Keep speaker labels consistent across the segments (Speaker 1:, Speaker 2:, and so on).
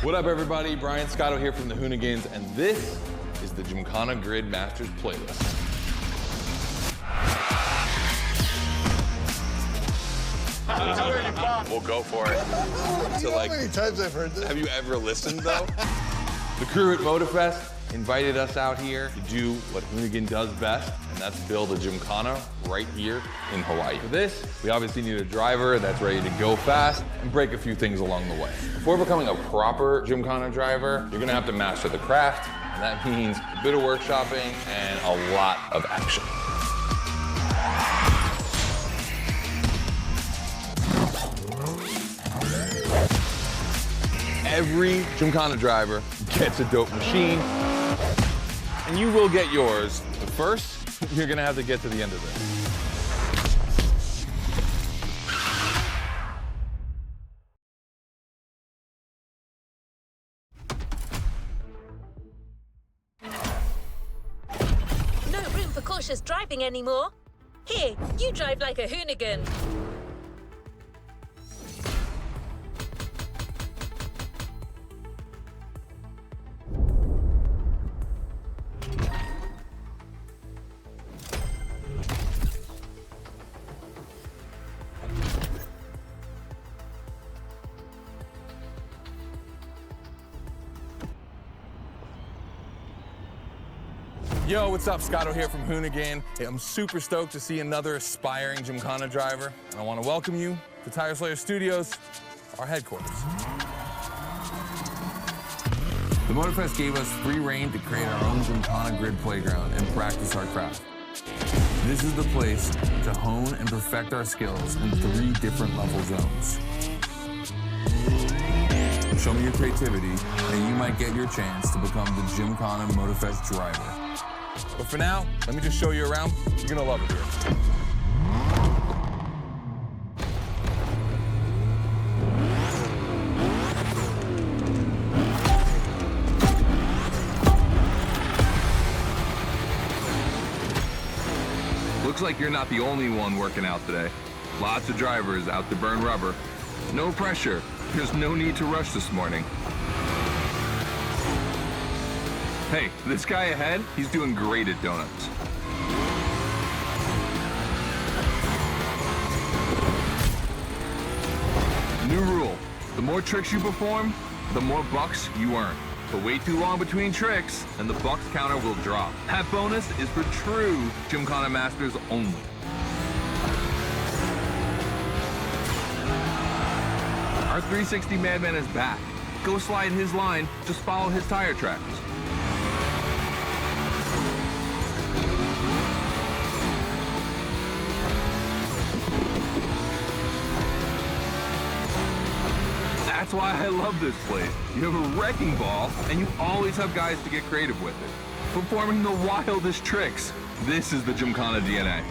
Speaker 1: What up, everybody? Brian Scotto here from the Hoonigans, and this is the Gymkahana Grid Masters playlist. We'll go for it.
Speaker 2: You know how many times I've heard this?
Speaker 1: Have you ever listened, though? The crew at Motorfest invited us out here to do what Hoonigan does best, and that's build a Gymkahana right here in Hawaii. For this, we obviously need a driver that's ready to go fast and break a few things along the way. Before becoming a proper Gymkahana driver, you're gonna have to master the craft, and that means a bit of workshopping and a lot of action. Every Gymkahana driver gets a dope machine, and you will get yours. But first, you're gonna have to get to the end of this.
Speaker 3: No room for cautious driving anymore. Here, you drive like a hoonigan.
Speaker 1: Yo, what's up? Scotto here from Hoonigan. Hey, I'm super stoked to see another aspiring Gymkahana driver, and I want to welcome you to Tire Slayer Studios, our headquarters. The Motorfest gave us free reign to create our own Gymkahana grid playground and practice our craft. This is the place to hone and perfect our skills in 3 different level zones. Show me your creativity, and you might get your chance to become the Gymkahana Motorfest driver. But for now, let me just show you around. You're gonna love it here. Looks like you're not the only one working out today. Lots of drivers out to burn rubber. No pressure. There's no need to rush this morning. Hey, this guy ahead, he's doing great at donuts. New rule, the more tricks you perform, the more bucks you earn. But wait too long between tricks, and the bucks counter will drop. That bonus is for true Gymkahana masters only. Our 360 Madman is back. Go slide his line, just follow his tire tracks. That's why I love this place. You have a wrecking ball, and you always have guys to get creative with it. Performing the wildest tricks. This is the Gymkahana DNA.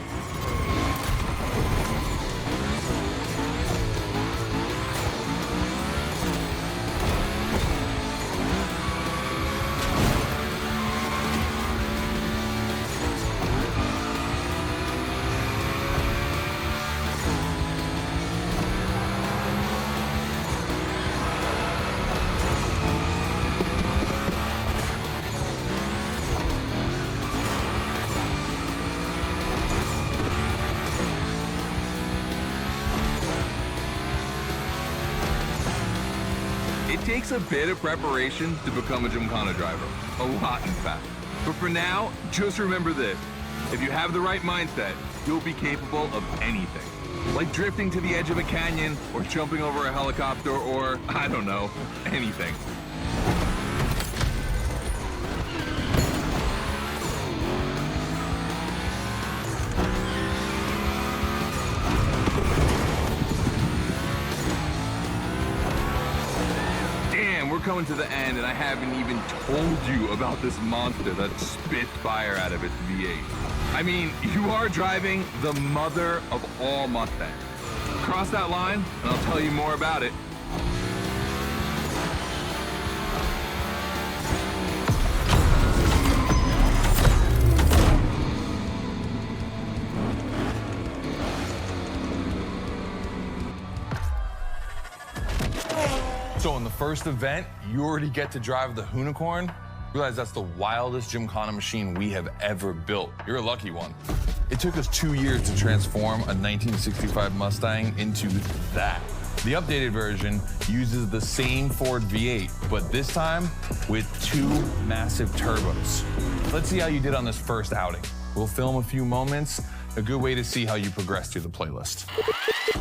Speaker 1: It takes a bit of preparation to become a Gymkahana driver. A lot, in fact. But for now, just remember this. If you have the right mindset, you'll be capable of anything. Like drifting to the edge of a canyon, or jumping over a helicopter, or, I don't know, anything. We're coming to the end, and I haven't even told you about this monster that spits fire out of its V8. I mean, you are driving the mother of all Mustangs. Cross that line, and I'll tell you more about it. So in the first event, you already get to drive the HOONICORN. Realize that's the wildest Gymkahana machine we have ever built. You're a lucky one. It took us 2 years to transform a 1965 Mustang into that. The updated version uses the same Ford V8, but this time with 2 massive turbos. Let's see how you did on this first outing. We'll film a few moments, a good way to see how you progress through the playlist.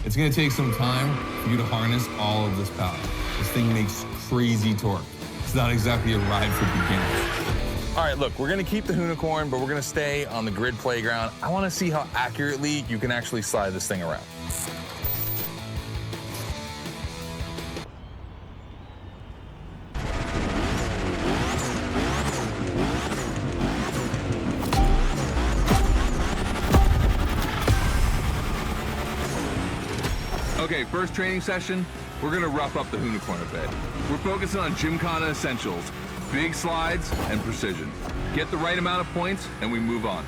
Speaker 1: It's gonna take some time for you to harness all of this power. This thing makes crazy torque. It's not exactly a ride for beginners. All right, look, we're gonna keep the HOONICORN, but we're gonna stay on the grid playground. I wanna see how accurately you can actually slide this thing around. Okay, first training session, we're gonna rough up the HOONICORN a bit. We're focusing on Gymkahana essentials, big slides and precision. Get the right amount of points and we move on.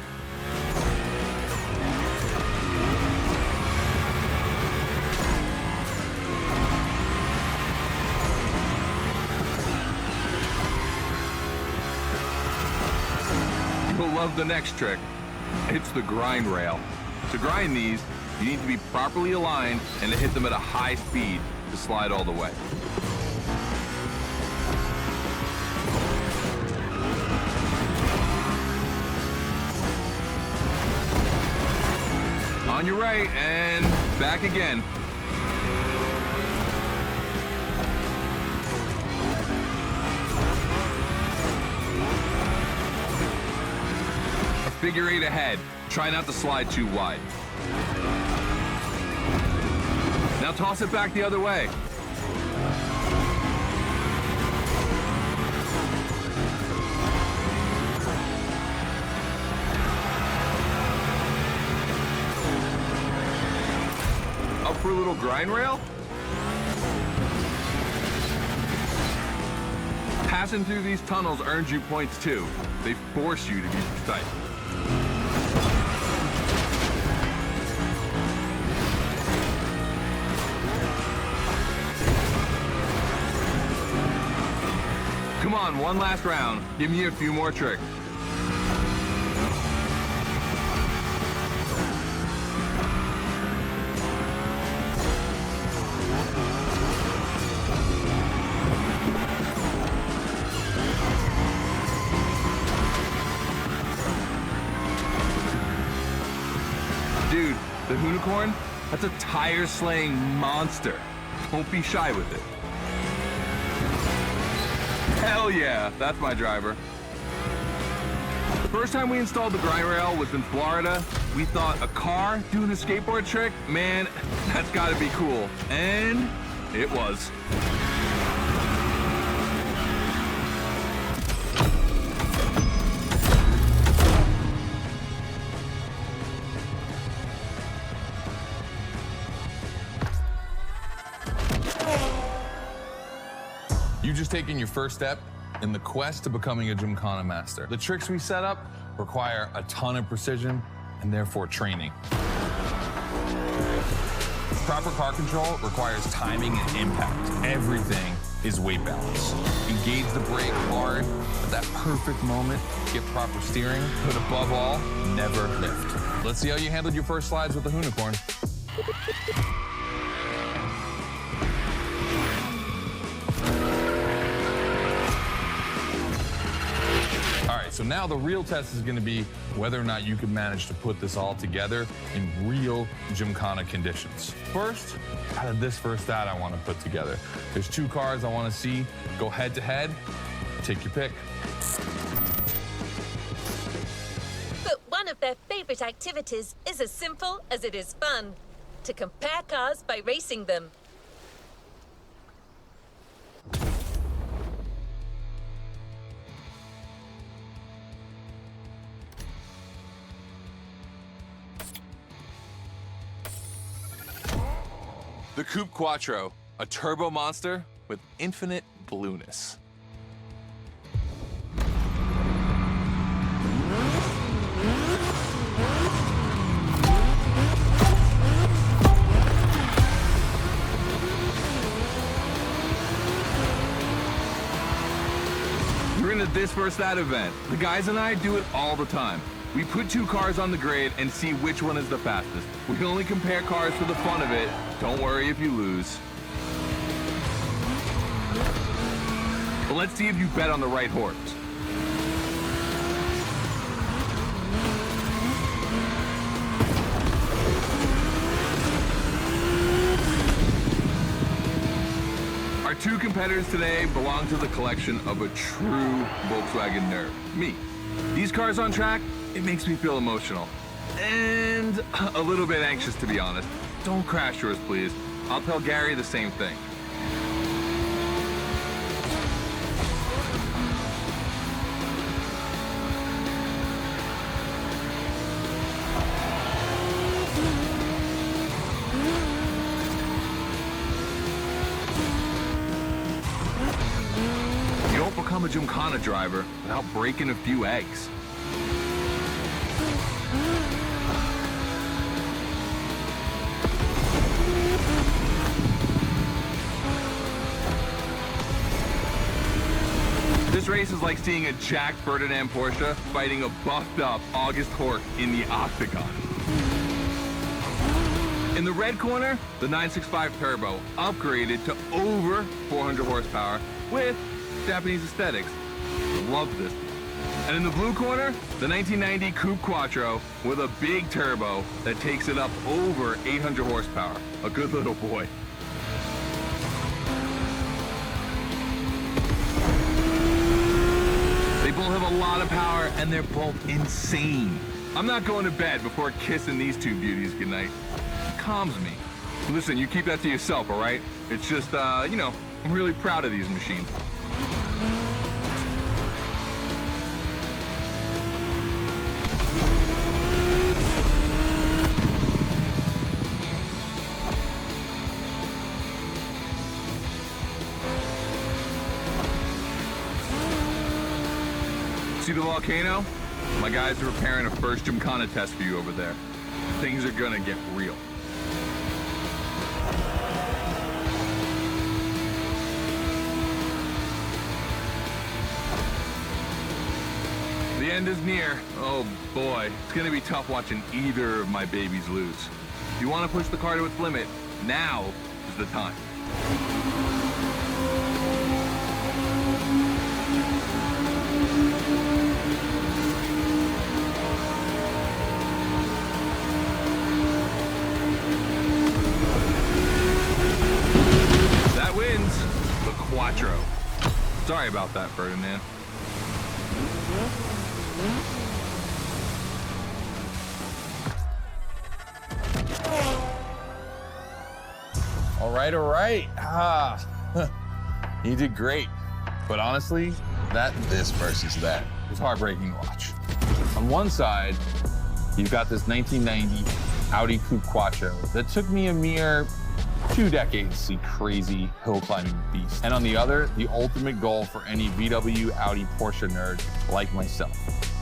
Speaker 1: You'll love the next trick. It's the grind rail. To grind these, you need to be properly aligned and to hit them at a high speed to slide all the way. On your right and back again. A figure 8 ahead. Try not to slide too wide. Now toss it back the other way. Up for a little grind rail? Passing through these tunnels earns you points too. They force you to be precise. Come on, one last round. Give me a few more tricks. Dude, the HOONICORN, that's a tire-slaying monster. Don't be shy with it. Hell yeah, that's my driver. The first time we installed the grind rail was in Florida. We thought a car doing a skateboard trick, man, that's gotta be cool. And it was. You've just taken your first step in the quest to becoming a Gymkahana master. The tricks we set up require a ton of precision and therefore training. Proper car control requires timing and impact. Everything is weight balance. Engage the brake hard at that perfect moment, get proper steering, but above all, never lift. Let's see how you handled your first slides with the HOONICORN. So now the real test is going to be whether or not you can manage to put this all together in real Gymkahana conditions. First, out of this first out I want to put together. There's 2 cars I want to see go head to head. Take your pick.
Speaker 3: But one of their favorite activities is as simple as it is fun: to compare cars by racing them.
Speaker 1: The Coupe Quattro, a turbo monster with infinite blueness. this versus that event. The guys and I do it all the time. We put two cars on the grid and see which one is the fastest. We can only compare cars for the fun of it. Don't worry if you lose. But let's see if you bet on the right horse. Our two competitors today belong to the collection of a true Volkswagen nerd, me. These cars on track, it makes me feel emotional. And a little bit anxious, to be honest. Don't crash yours, please. I'll tell Gary the same thing. You don't become a Gymkahana driver without breaking a few eggs. This race is like seeing a Jack Ferdinand Porsche fighting a buffed up August Hork in the octagon. In the red corner, the 965 Turbo, upgraded to over 400 horsepower with Japanese aesthetics. Love this. And in the blue corner, the 1990 Coupe Quattro with a big turbo that takes it up over 800 horsepower. A good little boy. They both have a lot of power and they're both insane. I'm not going to bed before kissing these two beauties goodnight. It calms me. Listen, you keep that to yourself, all right? It's just, you know, I'm really proud of these machines. See the volcano? My guys are preparing a first Gymkahana test for you over there. Things are gonna get real. The end is near. Oh boy, it's gonna be tough watching either of my babies lose. If you wanna push the car to its limit, now is the time. Quattro. Sorry about that, Ferdinand. All right. You did great. But honestly, this versus that was heartbreaking to watch. On one side, you've got this 1990 Audi Coupe Quattro that took me a mere 2 decades to see crazy hill climbing beast. And on the other, the ultimate goal for any VW, Audi, Porsche nerd like myself.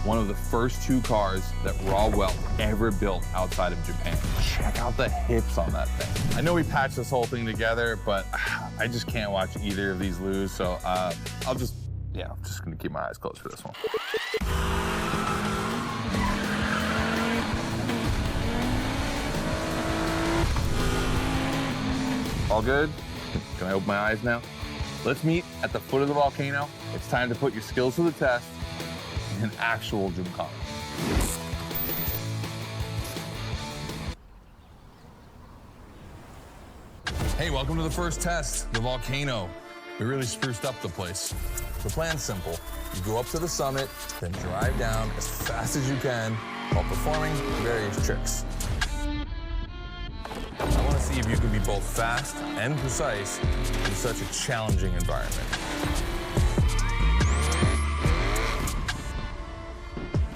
Speaker 1: One of the first 2 cars that Raw Welt ever built outside of Japan. Check out the hips on that thing. I know we patched this whole thing together, but I just can't watch either of these lose. So I'm just gonna keep my eyes closed for this one. All good? Can I open my eyes now? Let's meet at the foot of the volcano. It's time to put your skills to the test in an actual Gymkahana. Hey, welcome to the first test, the volcano. We really spruced up the place. The plan's simple. You go up to the summit, then drive down as fast as you can while performing various tricks. I want to see if you can be both fast and precise in such a challenging environment.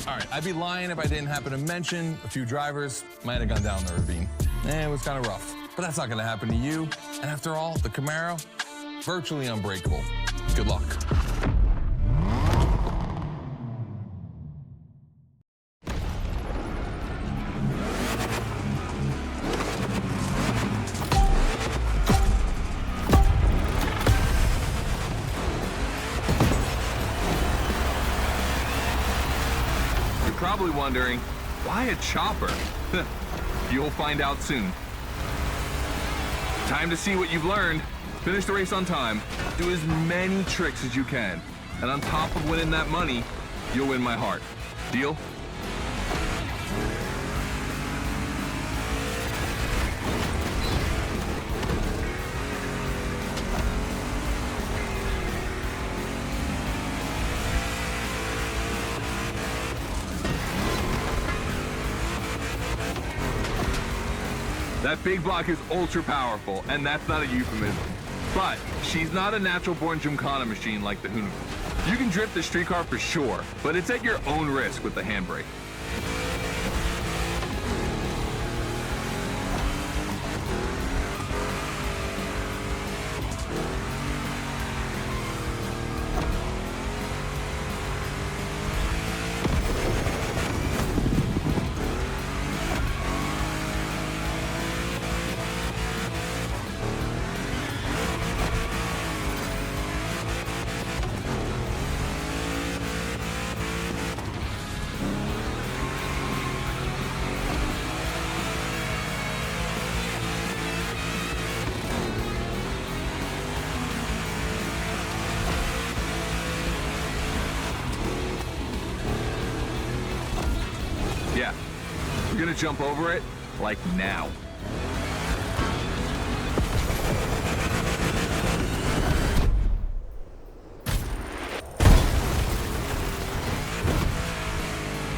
Speaker 1: All right, I'd be lying if I didn't happen to mention a few drivers might have gone down the ravine. It was kind of rough, but that's not going to happen to you. And after all, the Camaro, virtually unbreakable. Good luck. probably wondering, why a chopper? You'll find out soon. Time to see what you've learned. Finish the race on time, do as many tricks as you can, and on top of winning that money, you'll win my heart. Deal? That big block is ultra powerful, and that's not a euphemism. But she's not a natural-born Gymkahana machine like the HOONICORN. You can drift the street car for sure, but it's at your own risk with the handbrake. Yeah, we're gonna jump over it, like now.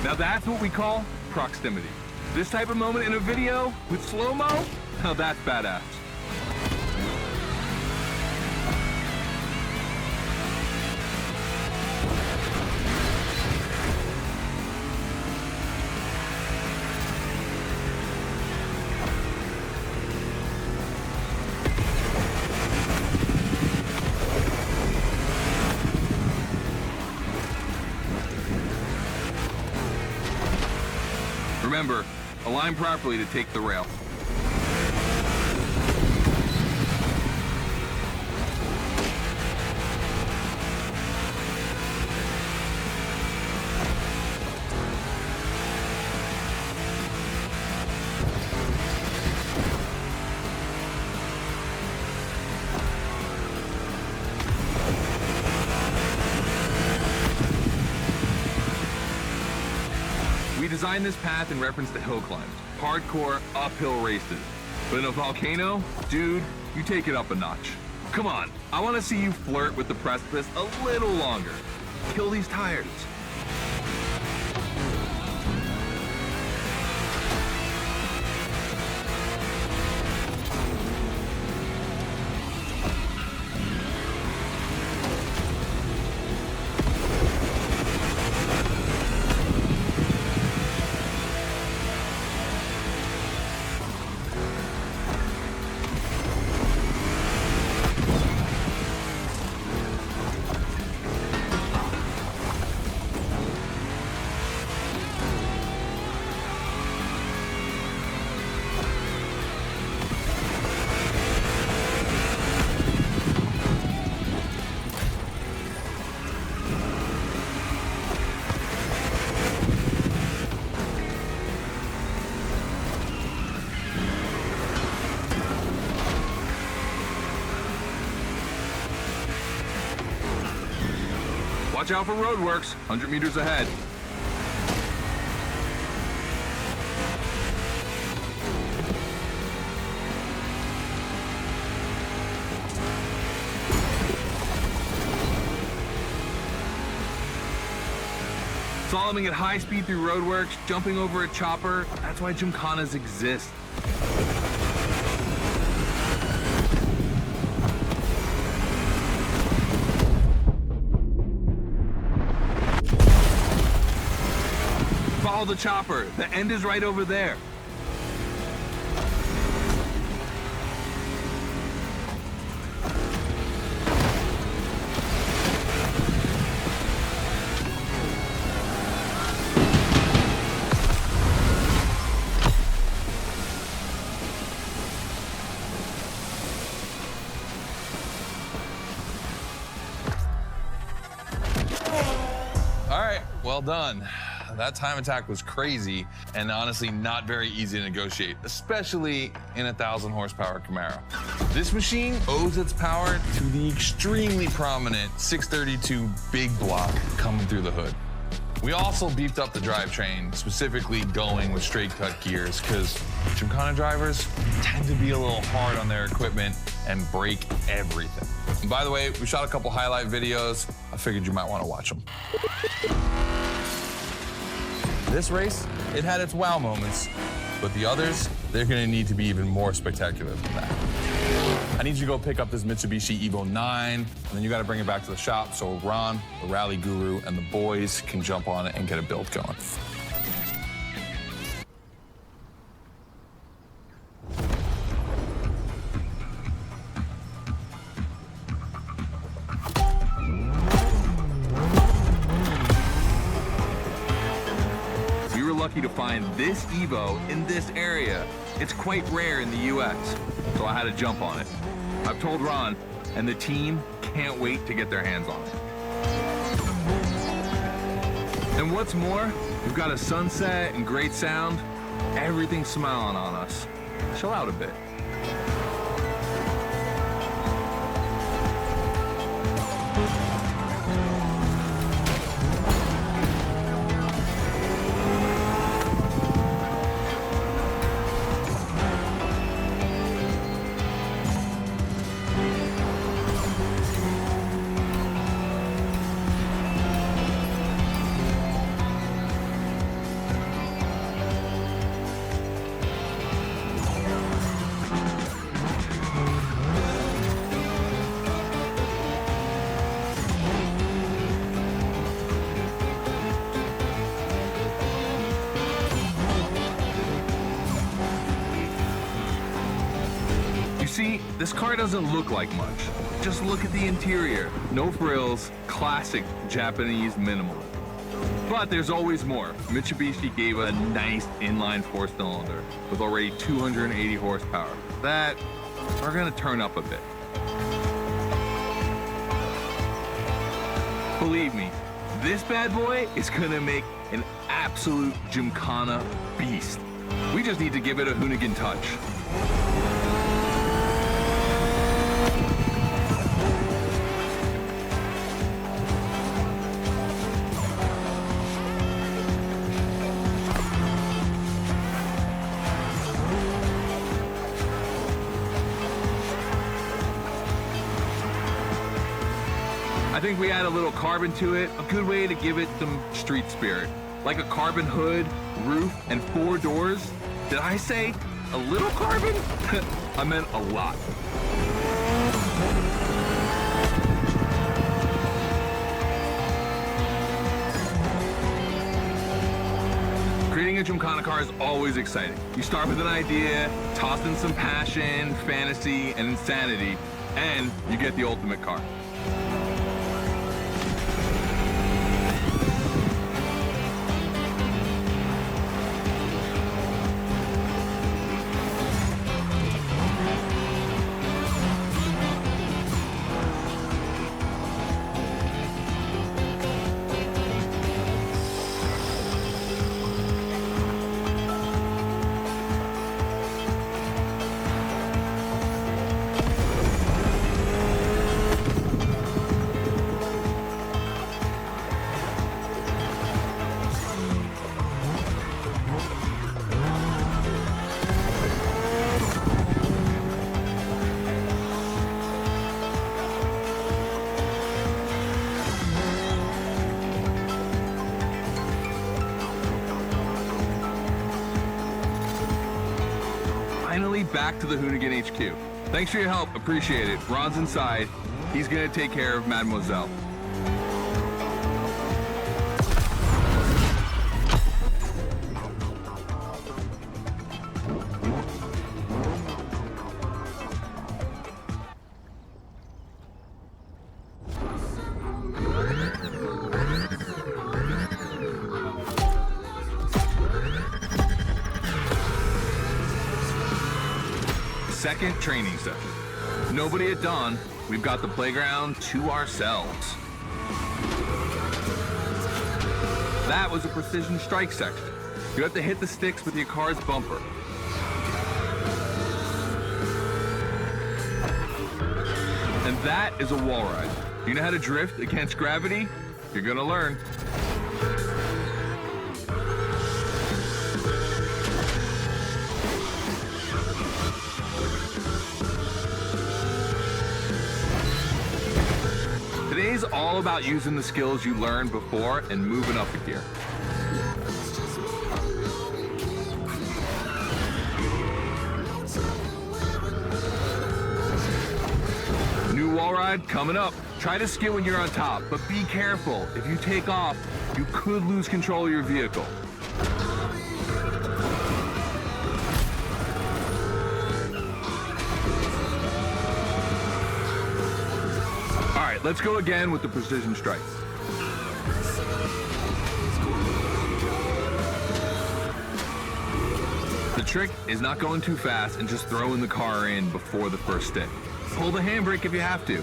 Speaker 1: Now that's what we call proximity. This type of moment in a video with slow-mo, now that's badass. Remember, align properly to take the rail. We designed this path in reference to hill climbs, hardcore uphill races. But in a volcano, dude, you take it up a notch. Come on, I want to see you flirt with the precipice a little longer. Kill these tires. Watch out for roadworks, 100 meters ahead. Slaloming at high speed through roadworks, jumping over a chopper, that's why Gymkanas exist. Follow the chopper. The end is right over there. All right, well done. That time attack was crazy and honestly not very easy to negotiate, especially in a 1,000 horsepower Camaro. This machine owes its power to the extremely prominent 632 big block coming through the hood. We also beefed up the drivetrain, specifically going with straight cut gears, because Gymkhana drivers tend to be a little hard on their equipment and break everything. And by the way, we shot a couple highlight videos. I figured you might want to watch them. This race, it had its wow moments, but the others, they're gonna need to be even more spectacular than that. I need you to go pick up this Mitsubishi Evo 9, and then you gotta bring it back to the shop so Ron, the rally guru, and the boys can jump on it and get a build going. We were lucky to find this Evo in this area. It's quite rare in the US, so I had to jump on it. I've told Ron, and the team can't wait to get their hands on it. And what's more, we've got a sunset and great sound. Everything's smiling on us. Chill out a bit. See, this car doesn't look like much. Just look at the interior. No frills, classic Japanese minimalism. But there's always more. Mitsubishi gave a nice inline 4-cylinder with already 280 horsepower. That are gonna turn up a bit. Believe me, this bad boy is gonna make an absolute Gymkhana beast. We just need to give it a Hoonigan touch. I think we add a little carbon to it, a good way to give it some street spirit. Like a carbon hood, roof, and 4 doors. Did I say a little carbon? I meant a lot. Creating a Gymkhana car is always exciting. You start with an idea, toss in some passion, fantasy, and insanity, and you get the ultimate car. Finally back to the Hoonigan HQ. Thanks for your help, appreciate it. Ron's inside. He's gonna take care of Mademoiselle. Second training session. Nobody at dawn. We've got the playground to ourselves. That was a precision strike section. You have to hit the sticks with your car's bumper. And that is a wall ride. You know how to drift against gravity? You're gonna learn. Today's all about using the skills you learned before and moving up a gear. New wall ride coming up. Try to skid when you're on top, but be careful. If you take off, you could lose control of your vehicle. All right, let's go again with the precision strikes. The trick is not going too fast and just throwing the car in before the first stick. Pull the handbrake if you have to.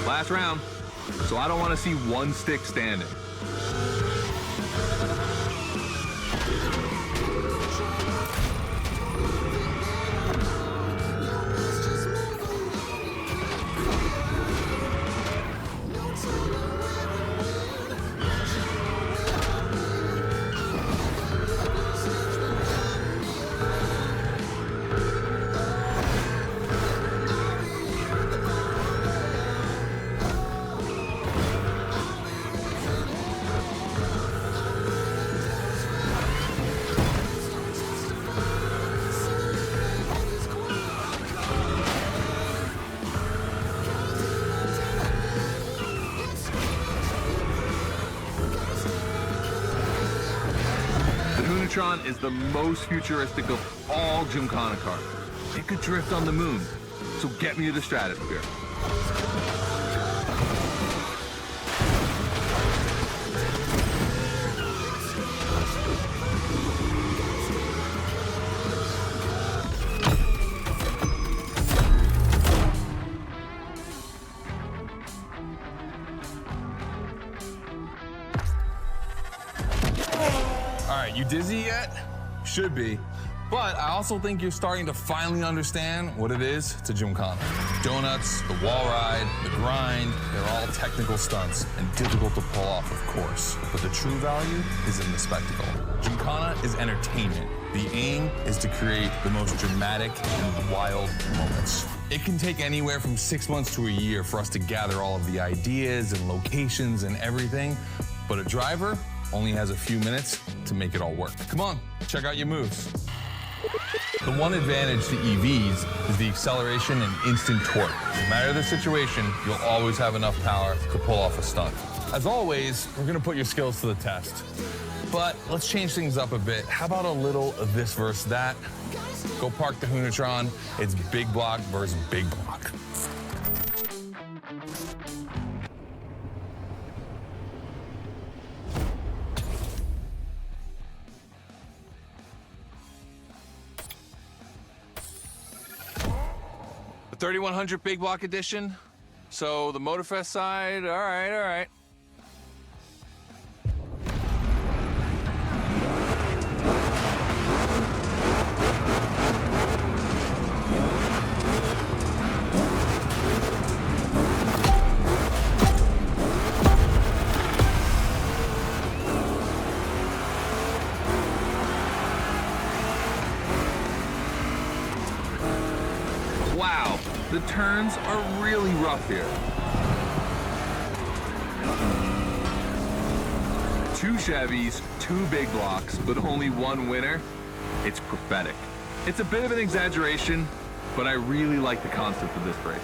Speaker 1: Last round, so I don't want to see one stick standing. The Hoonitron is the most futuristic of all Gymkahana cars. It could drift on the moon, so get me to the stratosphere. All right, you dizzy yet? Should be. But I also think you're starting to finally understand what it is to Gymkahana. Donuts, the wall ride, the grind, they're all technical stunts and difficult to pull off, of course. But the true value is in the spectacle. Gymkahana is entertainment. The aim is to create the most dramatic and wild moments. It can take anywhere from 6 months to a year for us to gather all of the ideas and locations and everything, but a driver only has a few minutes to make it all work. Come on, check out your moves. The one advantage to EVs is the acceleration and instant torque. No matter the situation, you'll always have enough power to pull off a stunt. As always, we're gonna put your skills to the test. But let's change things up a bit. How about a little of this versus that? Go park the Hoonitron. It's big block versus big block. The 3100 big block edition. So the Motorfest side, all right. Wow, the turns are really rough here. 2 Chevys, 2 big blocks, but only 1 winner. It's prophetic. It's a bit of an exaggeration, but I really like the concept of this race.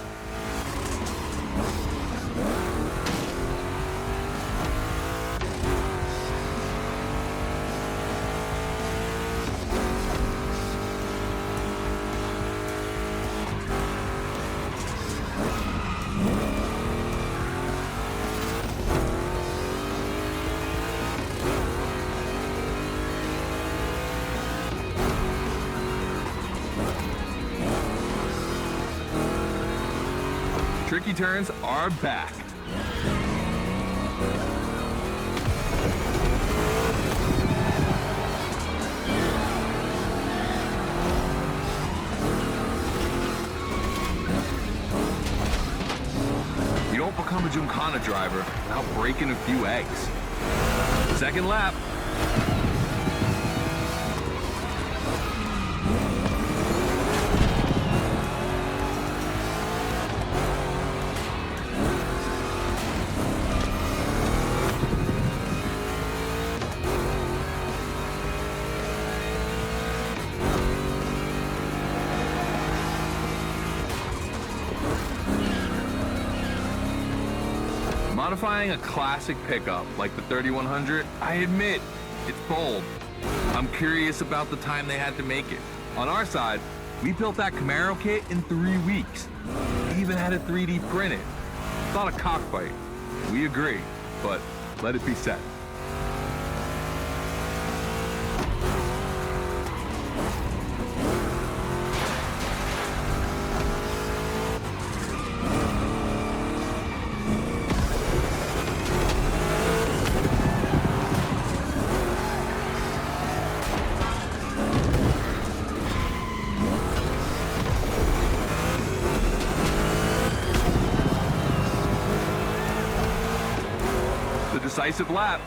Speaker 1: Tricky turns are back. You don't become a Gymkahana driver without breaking a few eggs. Second lap. Modifying a classic pickup like the 3100, I admit, it's bold. I'm curious about the time they had to make it. On our side, we built that Camaro kit in 3 weeks. We even had it 3D printed. Thought a cockfight. We agree, but let it be said. Decisive lap.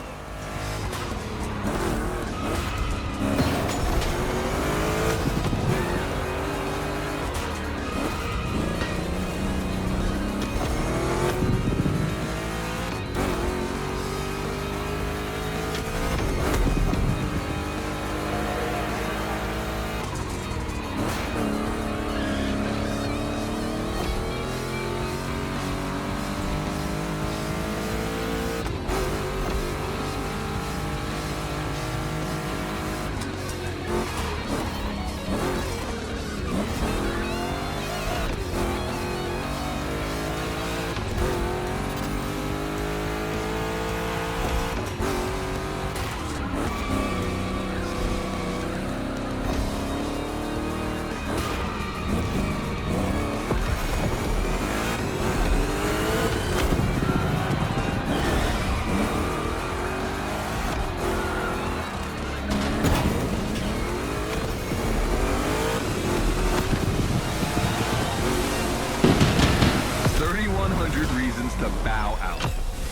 Speaker 1: To bow out.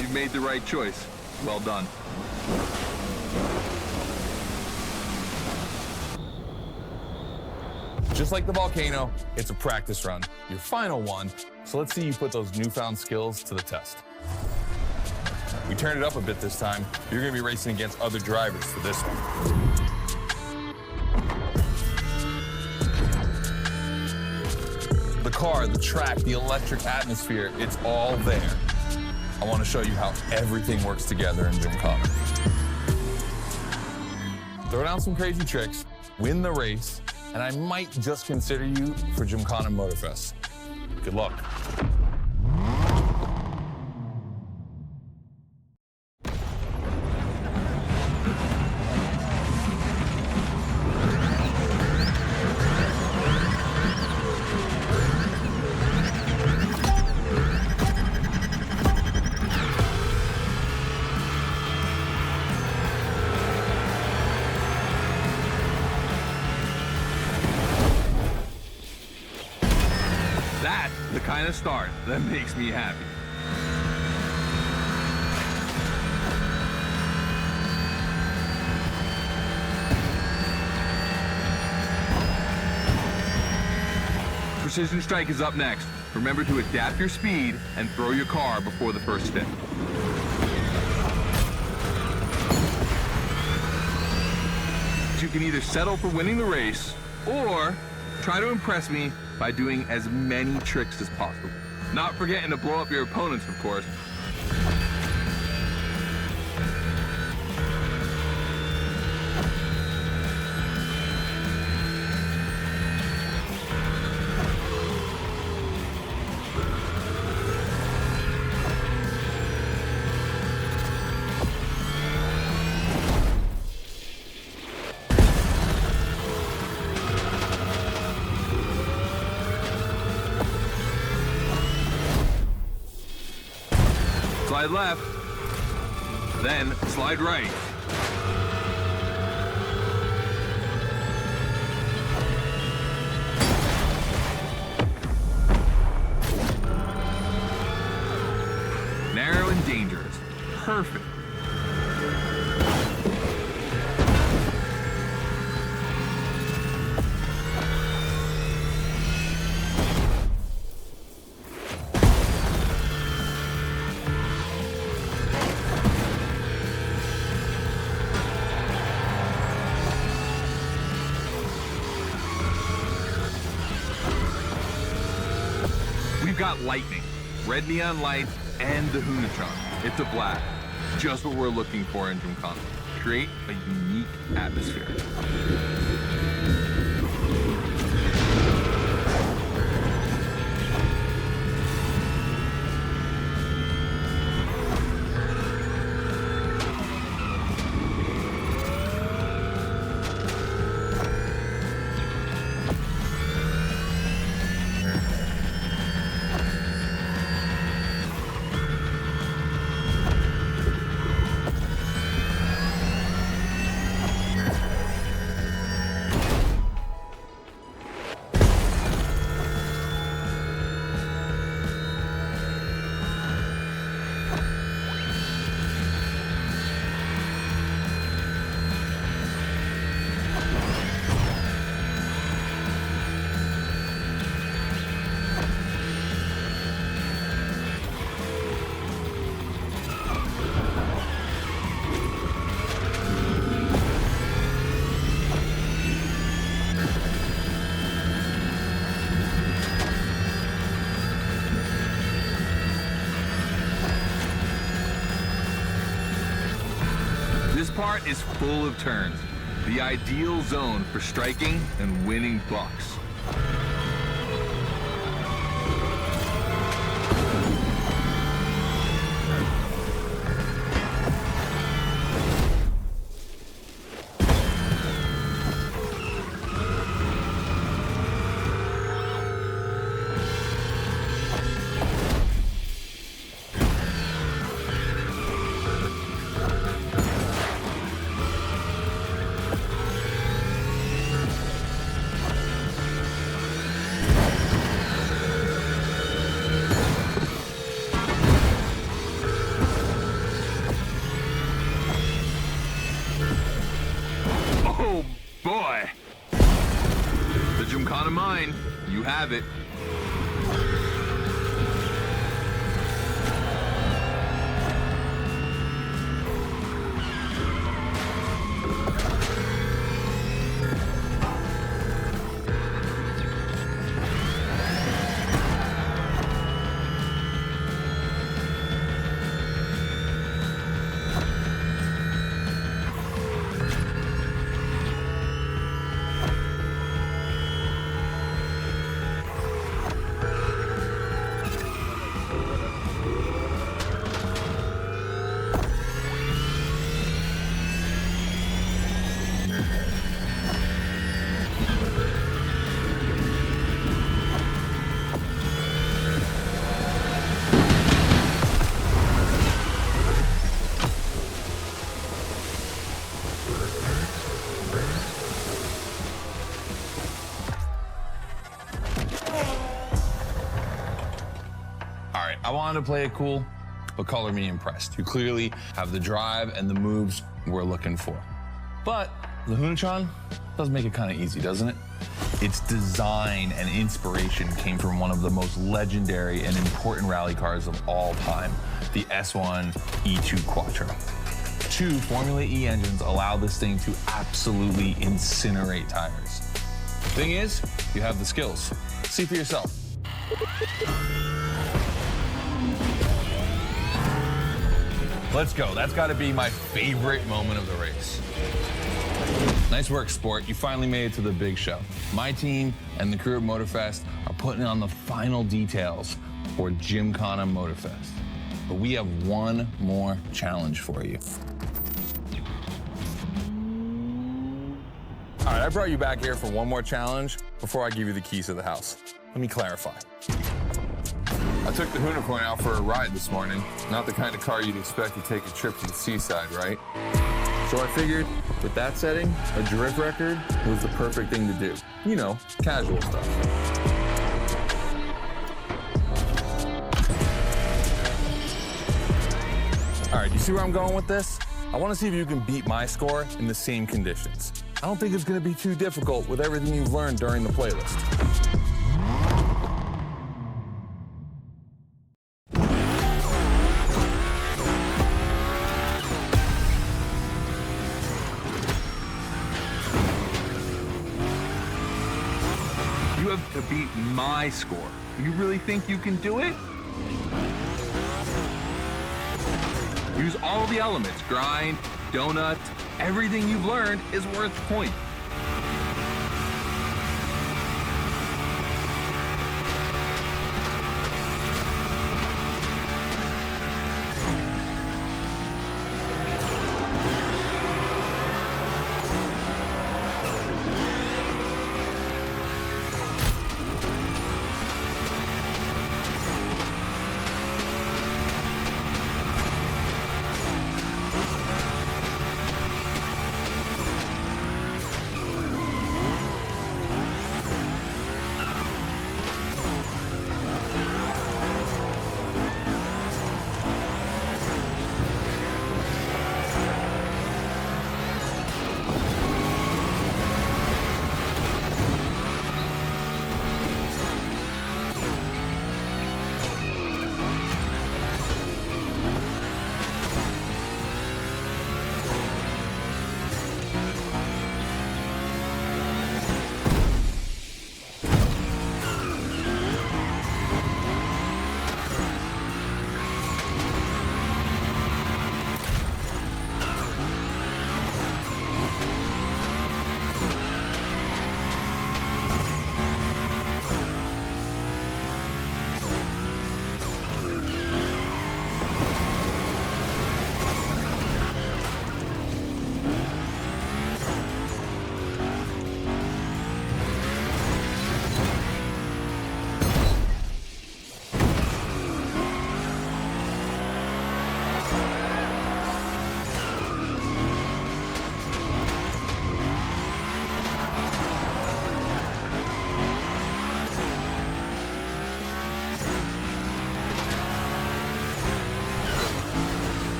Speaker 1: You've made the right choice. Well done.
Speaker 4: Just like the volcano, it's a practice run, your final one. So let's see you put those newfound skills to the test. We turned it up a bit this time. You're gonna be racing against other drivers for this one. The car, the track, the electric atmosphere, it's all there. I want to show you how everything works together in Gymkahana. Throw down some crazy tricks, win the race, and I might just consider you for Gymkahana Motorfest. Good luck.
Speaker 1: That's the kind of start that makes me happy. For
Speaker 4: Precision Strike is up next. Remember to adapt your speed and throw your car before the first spin. You can either settle for winning the race or try to impress me by doing as many tricks as possible. Not forgetting to blow up your opponents, of course. Slide left, then slide right. Narrow and dangerous. Perfect. We've got lightning, red neon lights, and the Hoonitron. It's a blast. Just what we're looking for in Gymkahana. Create a unique atmosphere. This part is full of turns, the ideal zone for striking and winning bucks. Oh boy! The Gymkahana mine, you have it. I wanted to play it cool, but color me impressed. You clearly have the drive and the moves we're looking for. But the Hoonitron does make it kind of easy, doesn't it? Its design and inspiration came from one of the most legendary and important rally cars of all time, the S1 E2 Quattro. 2 Formula E engines allow this thing to absolutely incinerate tires. Thing is, you have the skills. See for yourself. Let's go. That's got to be my favorite moment of the race. Nice work, sport. You finally made it to the big show. My team and the crew at Motorfest are putting on the final details for Gymkahana Motorfest. But we have one more challenge for you. All right, I brought you back here for one more challenge before I give you the keys to the house. Let me clarify. I took the Hoonicorn out for a ride this morning. Not the kind of car you'd expect to take a trip to the seaside, right? So I figured, with that setting, a drift record was the perfect thing to do. You know, casual stuff. All right, you see where I'm going with this? I want to see if you can beat my score in the same conditions. I don't think it's going to be too difficult with everything you've learned during the playlist. You have to beat my score. You really think you can do it? Use all the elements, grind, donut, everything you've learned is worth points.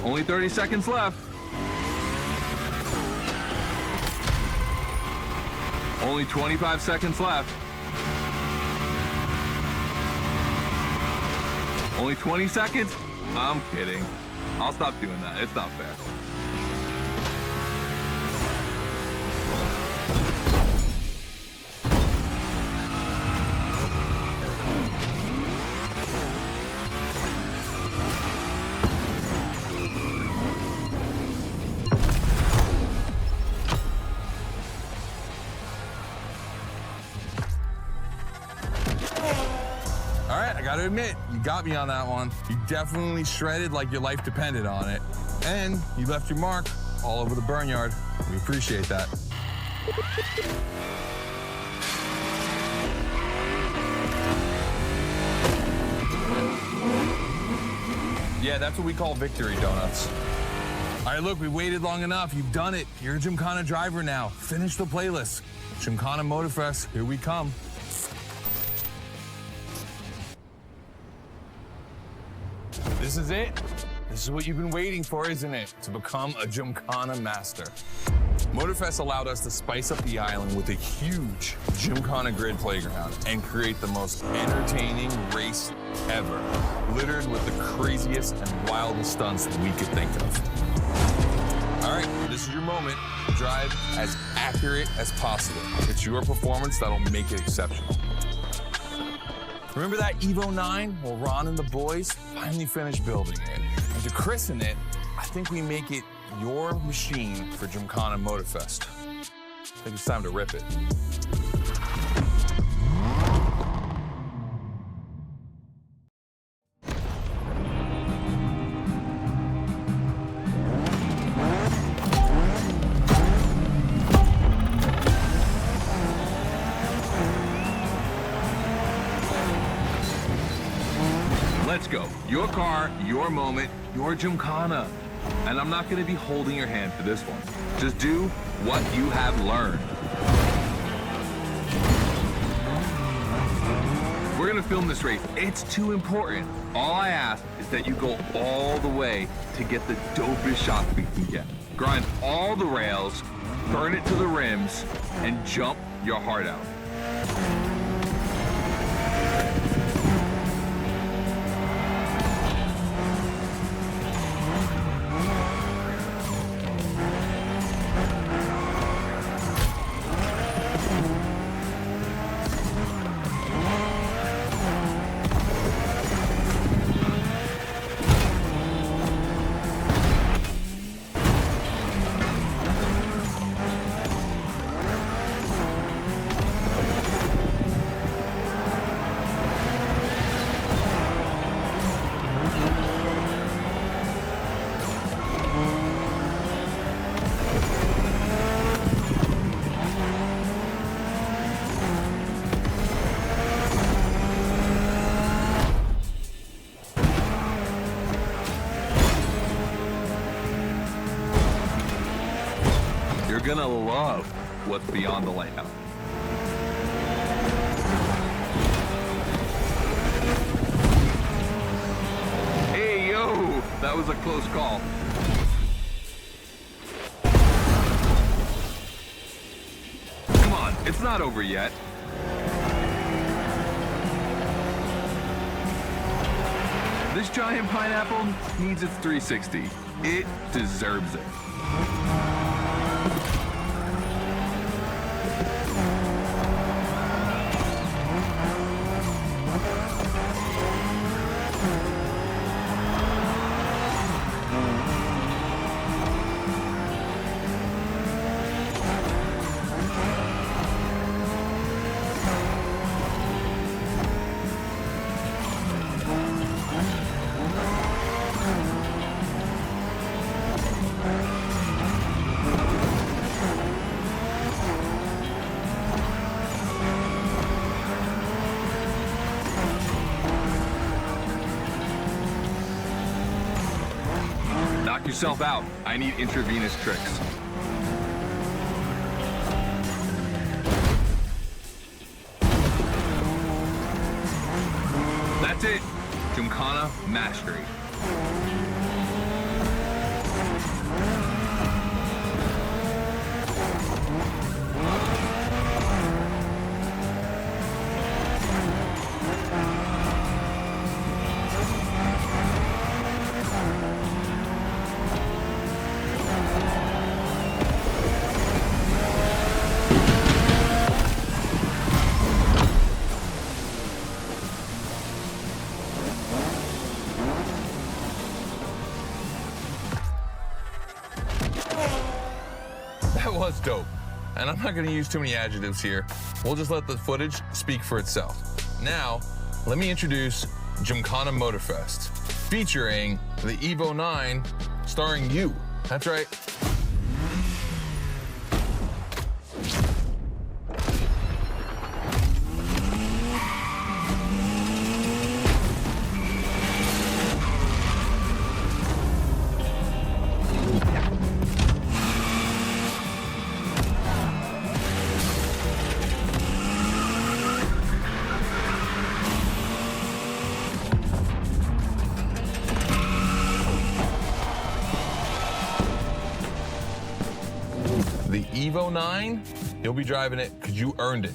Speaker 4: Only 30 seconds left. Only 25 seconds left.
Speaker 1: Only 20 seconds? I'm kidding. I'll stop doing that. It's not fair.
Speaker 4: All right, I gotta admit, you got me on that one. You definitely shredded like your life depended on it. And you left your mark all over the burnyard. We appreciate that. Yeah, that's what we call victory donuts. All right, look, we waited long enough. You've done it. You're a Gymkahana driver now. Finish the playlist. Gymkahana Motorfest, here we come. This is it. This is what you've been waiting for, isn't it? To become a Gymkahana master. Motorfest allowed us to spice up the island with a huge Gymkahana grid playground and create the most entertaining race ever, littered with the craziest and wildest stunts we could think of. All right, this is your moment. Drive as accurate as possible. It's your performance that'll make it exceptional. Remember that Evo 9? Well, Ron and the boys finally finished building it. And to christen it, I think we make it your machine for Gymkahana Motorfest. I think it's time to rip it.
Speaker 1: Let's go. Your car, your moment, your Gymkahana. And I'm not going to be holding your hand for this one. Just do what you have learned. We're going to film this race. It's too important. All I ask is that you go all the way to get the dopest shots we can get. Grind all the rails, burn it to the rims, and jump your heart out. You're gonna love what's beyond the layout. Hey, yo, that was a close call. Come on, it's not over yet. This giant pineapple needs its 360. It deserves it. Knock yourself out. I need intravenous tricks. That's it. Gymkahana mastery.
Speaker 4: Well, it's dope. And I'm not gonna use too many adjectives here. We'll just let the footage speak for itself. Now, let me introduce Gymkahana Motorfest, featuring the Evo 9, starring you. That's right. The Evo 9, you'll be driving it because you earned it.